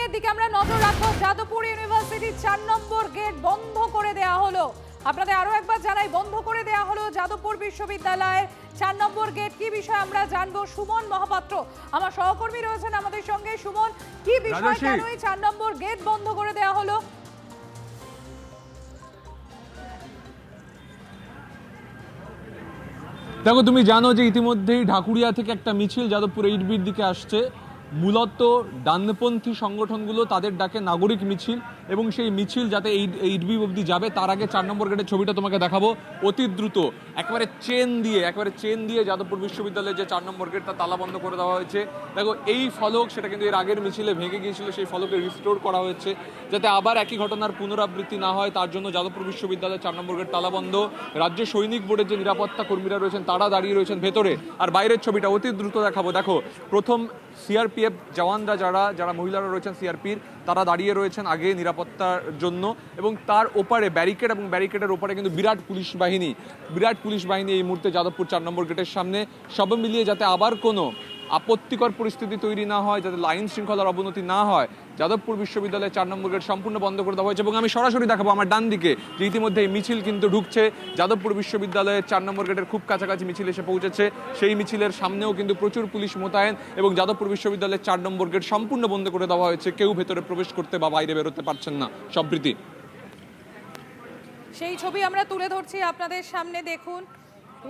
দিকের দিকে আমরা নজর রাখবো। যাদবপুর ইউনিভার্সিটির 4 নম্বর গেট বন্ধ করে দেওয়া হলো। আপনাদের আরো একবার জানাই, বন্ধ করে দেওয়া হলো যাদবপুর বিশ্ববিদ্যালয়ের 4 নম্বর গেট। কি বিষয় আমরা জানবো। সুমন মহাপাত্র আমার সহকর্মী রয়েছেন আমাদের সঙ্গে। সুমন, কি বিষয়, কেন এই 4 নম্বর গেট বন্ধ করে দেওয়া হলো? দেখো, তুমি জানো যে ইতিমধ্যেই ঢাকুরিয়া থেকে একটা মিছিল যাদবপুর এইটবির দিকে আসছে। মূলত ডানপন্থী সংগঠনগুলো তাদের ডাকে নাগরিক মিছিল, এবং সেই মিছিল যাতে এইটবি অবধি যাবে তার আগে 4 নম্বর গেটের ছবিটা তোমাকে দেখাবো। অতি দ্রুত একেবারে চেন দিয়ে যাদবপুর বিশ্ববিদ্যালয়ের যে 4 নম্বর গেট তা তালা বন্ধ করে দেওয়া হয়েছে। দেখো, এই ফলক, সেটা কিন্তু এর আগের মিছিলে ভেঙে গিয়েছিল, সেই ফলকে রিস্টোর করা হয়েছে যাতে আবার একই ঘটনার পুনরাবৃত্তি না হয়। তার জন্য যাদবপুর বিশ্ববিদ্যালয়ের 4 নম্বর গেট তালা বন্ধ। রাজ্য সৈনিক বোর্ডের যে নিরাপত্তা কর্মীরা রয়েছেন তারা দাঁড়িয়ে রয়েছেন ভেতরে। আর বাইরের ছবিটা অতি দ্রুত দেখাবো। দেখো, প্রথম সিআরপিএফ জওয়ানরা, যারা মহিলারা রয়েছেন সিআরপির, তারা দাঁড়িয়ে রয়েছেন আগে নিরাপত্তার জন্য, এবং তার ওপারে ব্যারিকেড, এবং ব্যারিকেডের ওপারে কিন্তু বিরাট পুলিশ বাহিনী এই মুহূর্তে যাদবপুর 4 নম্বর গেটের সামনে। সব মিলিয়ে যাতে আবার কোনো আপত্তিকর পরিস্থিতি তৈরি না হয়, যাতে আইন শৃঙ্খলার অবনতি না হয়, যাদবপুর বিশ্ববিদ্যালয়ের 4 নম্বর গেট সম্পূর্ণ বন্ধ করে দেওয়া হয়েছে। এবং আমি সরাসরি দেখাবো আমার ডান দিকে যে ইতিমধ্যে এই মিছিল কিন্তু ঢুকছে যাদবপুর বিশ্ববিদ্যালয়ের 4 নম্বর গেটের খুব কাছাকাছি মিছিল এসে পৌঁছেছে। সেই মিছিলের সামনেও কিন্তু প্রচুর পুলিশ মোতায়েন, এবং যাদবপুর বিশ্ববিদ্যালয়ের 4 নম্বর গেট সম্পূর্ণ বন্ধ করে দেওয়া হয়েছে। কেউ ভেতরে প্রবেশ করতে বা বাইরে বেরোতে পারছেন না। সম্প্রীতি সেই ছবি আমরা তুলে ধরছি আপনাদের সামনে। দেখুন,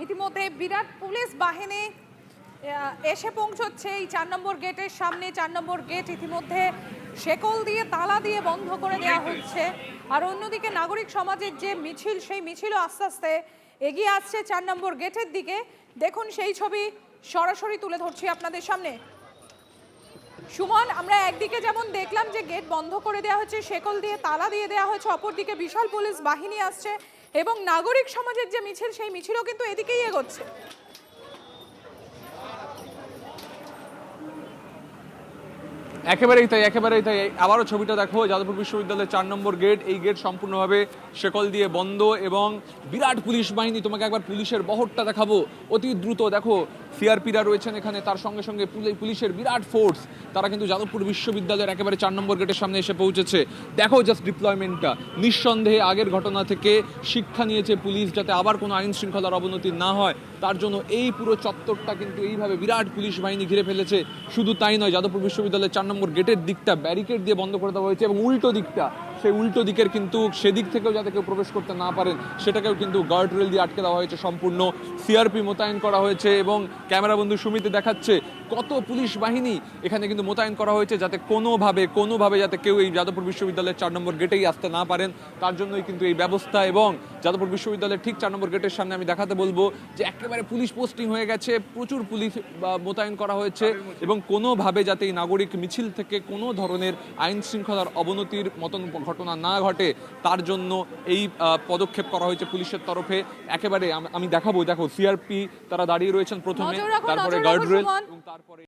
ইতিমধ্যে বিরাট পুলিশ বাহিনী এসে পৌঁছচ্ছে এই 4 নম্বর গেটের সামনে। 4 নম্বর গেট ইতিমধ্যে শেকল দিয়ে, তালা দিয়ে বন্ধ করে দেওয়া হচ্ছে। আর অন্যদিকে নাগরিক সমাজের যে মিছিল, সেই মিছিলও আস্তে আস্তে এগিয়ে আসছে 4 নম্বর গেটের দিকে। দেখুন, সেই ছবি সরাসরি তুলে ধরছি আপনাদের সামনে। সুমন, আমরা একদিকে যেমন দেখলাম যে গেট বন্ধ করে দেওয়া হচ্ছে, শেকল দিয়ে তালা দিয়ে দেওয়া হয়েছে, অপরদিকে বিশাল পুলিশ বাহিনী আসছে, এবং নাগরিক সমাজের যে মিছিল, সেই মিছিলও কিন্তু এদিকেই এগোচ্ছে। একেবারেই তাই। আবারও ছবিটা দেখো, যাদবপুর বিশ্ববিদ্যালয়ের 4 নম্বর গেট, এই গেট সম্পূর্ণভাবে শেকল দিয়ে বন্ধ, এবং বিরাট পুলিশ বাহিনী। তোমাকে একবার পুলিশের বহরটা দেখাবো অতি দ্রুত। দেখো, সিআরপিরা রয়েছেন এখানে, তার সঙ্গে সঙ্গে পুলিশের বিরাট ফোর্স, তারা কিন্তু যাদবপুর বিশ্ববিদ্যালয়ের একেবারে 4 নম্বর গেটের সামনে এসে পৌঁছেছে। দেখো জাস্ট ডিপ্লয়মেন্টটা। নিঃসন্দেহে আগের ঘটনা থেকে শিক্ষা নিয়েছে পুলিশ, যাতে আবার কোনো আইন শৃঙ্খলার অবনতি না হয়, তার জন্য এই পুরো চত্বরটা কিন্তু এইভাবে বিরাট পুলিশ বাহিনী ঘিরে ফেলেছে। শুধু তাই নয়, যাদবপুর বিশ্ববিদ্যালয়ের 4 নম্বর গেটের দিকটা ব্যারিকেড দিয়ে বন্ধ করে দেওয়া হয়েছে, এবং উল্টো দিকটা, সেই উল্টো দিকের কিন্তু সেদিক থেকেও যাতে কেউ প্রবেশ করতে না পারেন সেটাকেও কিন্তু গার্ড রেল দিয়ে আটকে দেওয়া হয়েছে। সম্পূর্ণ সিআরপি মোতায়েন করা হয়েছে, এবং ক্যামেরা বন্ধু সুমিতে দেখাচ্ছে কত পুলিশ বাহিনী এখানে কিন্তু মোতায়েন করা হয়েছে, যাতে কোনোভাবে যাতে কেউ এই যাদবপুর বিশ্ববিদ্যালয়ের 4 নম্বর গেটেই আসতে না পারেন, তার জন্যই কিন্তু এই ব্যবস্থা। এবং যাদবপুর বিশ্ববিদ্যালয়ের ঠিক 4 নম্বর গেটের সামনে আমি দেখাতে বলবো যে একেবারে পুলিশ পোস্টিং হয়ে গেছে, প্রচুর পুলিশ মোতায়েন করা হয়েছে, এবং কোনোভাবে যাতে এই নাগরিক মিছিল থেকে কোনো ধরনের আইন শৃঙ্খলার অবনতির মতন ঘটনা না ঘটে, তার জন্য এই পদক্ষেপ করা হয়েছে পুলিশের তরফে। একেবারে আমি দেখাবো, দেখো সিআরপি তারা দাঁড়িয়ে রয়েছেন প্রথমে, তারপরে গার্ড রেল, এবং তারপরে